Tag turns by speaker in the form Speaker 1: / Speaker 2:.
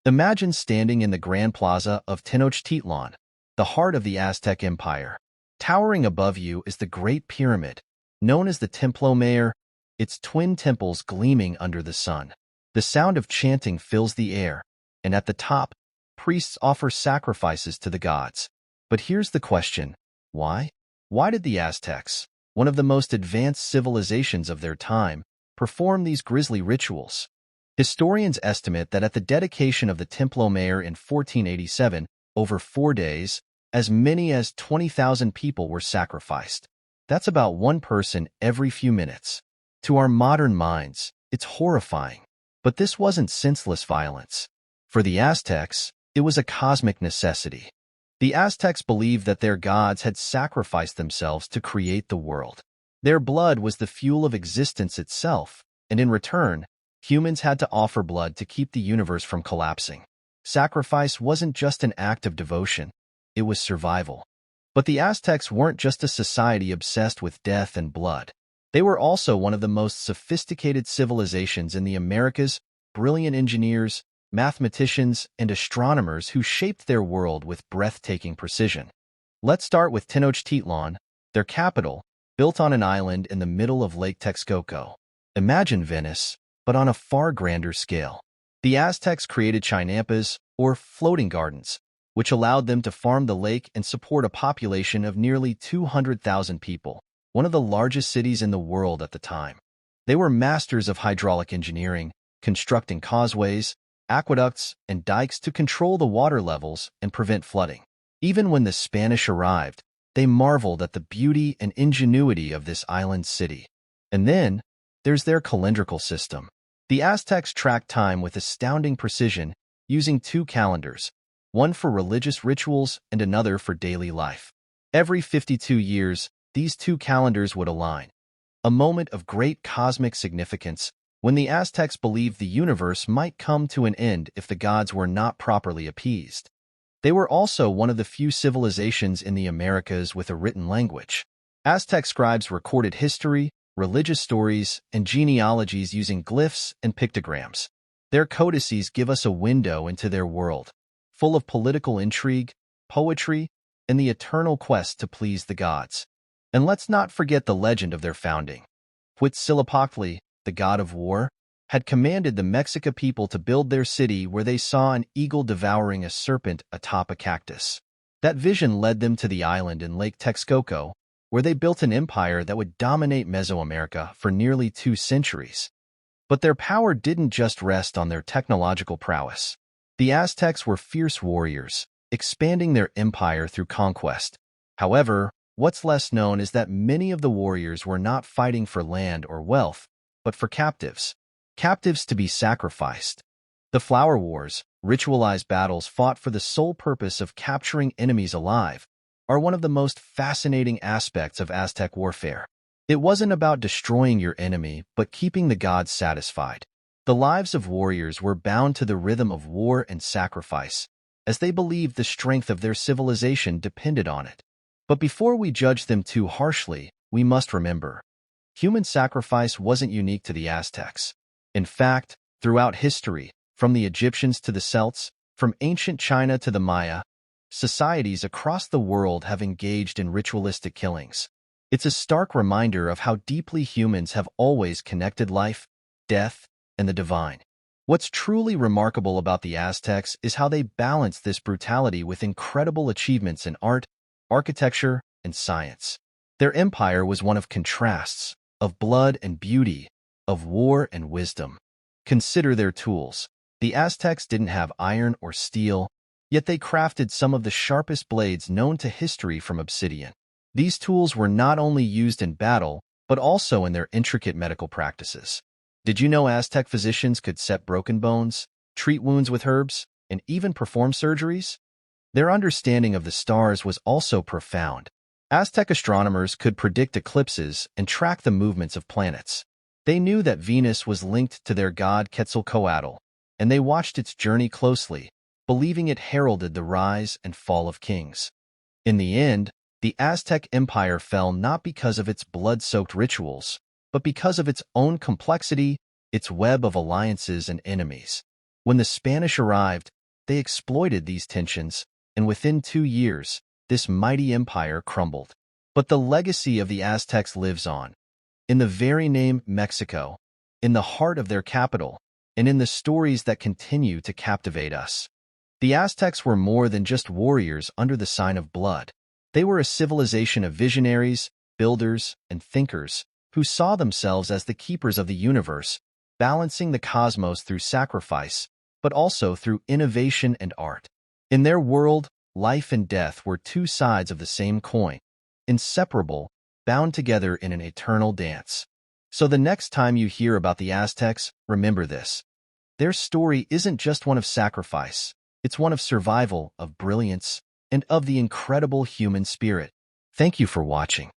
Speaker 1: Imagine standing in the Grand Plaza of Tenochtitlan, the heart of the Aztec Empire. Towering above you is the Great Pyramid, known as the Templo Mayor, its twin temples gleaming under the sun. The sound of chanting fills the air, and at the top, priests offer sacrifices to the gods. But here's the question: why? Why did the Aztecs, one of the most advanced civilizations of their time, perform these grisly rituals? Historians estimate that at the dedication of the Templo Mayor in 1487, over 4 days, as many as 20,000 people were sacrificed. That's about one person every few minutes. To our modern minds, it's horrifying. But this wasn't senseless violence. For the Aztecs, it was a cosmic necessity. The Aztecs believed that their gods had sacrificed themselves to create the world. Their blood was the fuel of existence itself, and in return, humans had to offer blood to keep the universe from collapsing. Sacrifice wasn't just an act of devotion, it was survival. But the Aztecs weren't just a society obsessed with death and blood. They were also one of the most sophisticated civilizations in the Americas, brilliant engineers, mathematicians, and astronomers who shaped their world with breathtaking precision. Let's start with Tenochtitlan, their capital, built on an island in the middle of Lake Texcoco. Imagine Venice, but on a far grander scale. The Aztecs created chinampas, or floating gardens, which allowed them to farm the lake and support a population of nearly 200,000 people, one of the largest cities in the world at the time. They were masters of hydraulic engineering, constructing causeways, aqueducts, and dikes to control the water levels and prevent flooding. Even when the Spanish arrived, they marveled at the beauty and ingenuity of this island city. And then, there's their calendrical system. The Aztecs tracked time with astounding precision, using 2 calendars, one for religious rituals and another for daily life. Every 52 years, these 2 calendars would align, a moment of great cosmic significance when the Aztecs believed the universe might come to an end if the gods were not properly appeased. They were also one of the few civilizations in the Americas with a written language. Aztec scribes recorded history, religious stories, and genealogies using glyphs and pictograms. Their codices give us a window into their world, full of political intrigue, poetry, and the eternal quest to please the gods. And let's not forget the legend of their founding. Huitzilopochtli, the god of war, had commanded the Mexica people to build their city where they saw an eagle devouring a serpent atop a cactus. That vision led them to the island in Lake Texcoco, where they built an empire that would dominate Mesoamerica for nearly 2 centuries. But their power didn't just rest on their technological prowess. The Aztecs were fierce warriors, expanding their empire through conquest. However, what's less known is that many of the warriors were not fighting for land or wealth, but for captives to be sacrificed. The Flower Wars, ritualized battles fought for the sole purpose of capturing enemies alive, are one of the most fascinating aspects of Aztec warfare. It wasn't about destroying your enemy, but keeping the gods satisfied. The lives of warriors were bound to the rhythm of war and sacrifice, as they believed the strength of their civilization depended on it. But before we judge them too harshly, we must remember, human sacrifice wasn't unique to the Aztecs. In fact, throughout history, from the Egyptians to the Celts, from ancient China to the Maya, societies across the world have engaged in ritualistic killings. It's a stark reminder of how deeply humans have always connected life, death, and the divine. What's truly remarkable about the Aztecs is how they balanced this brutality with incredible achievements in art, architecture, and science. Their empire was one of contrasts, of blood and beauty, of war and wisdom. Consider their tools. The Aztecs didn't have iron or steel, yet they crafted some of the sharpest blades known to history from obsidian. These tools were not only used in battle, but also in their intricate medical practices. Did you know Aztec physicians could set broken bones, treat wounds with herbs, and even perform surgeries? Their understanding of the stars was also profound. Aztec astronomers could predict eclipses and track the movements of planets. They knew that Venus was linked to their god Quetzalcoatl, and they watched its journey closely, believing it heralded the rise and fall of kings. In the end, the Aztec Empire fell not because of its blood-soaked rituals, but because of its own complexity, its web of alliances and enemies. When the Spanish arrived, they exploited these tensions, and within 2 years, this mighty empire crumbled. But the legacy of the Aztecs lives on. In the very name Mexico, in the heart of their capital, and in the stories that continue to captivate us. The Aztecs were more than just warriors under the sign of blood. They were a civilization of visionaries, builders, and thinkers who saw themselves as the keepers of the universe, balancing the cosmos through sacrifice, but also through innovation and art. In their world, life and death were two sides of the same coin, inseparable, bound together in an eternal dance. So the next time you hear about the Aztecs, remember this. Their story isn't just one of sacrifice. It's one of survival, of brilliance, and of the incredible human spirit. Thank you for watching.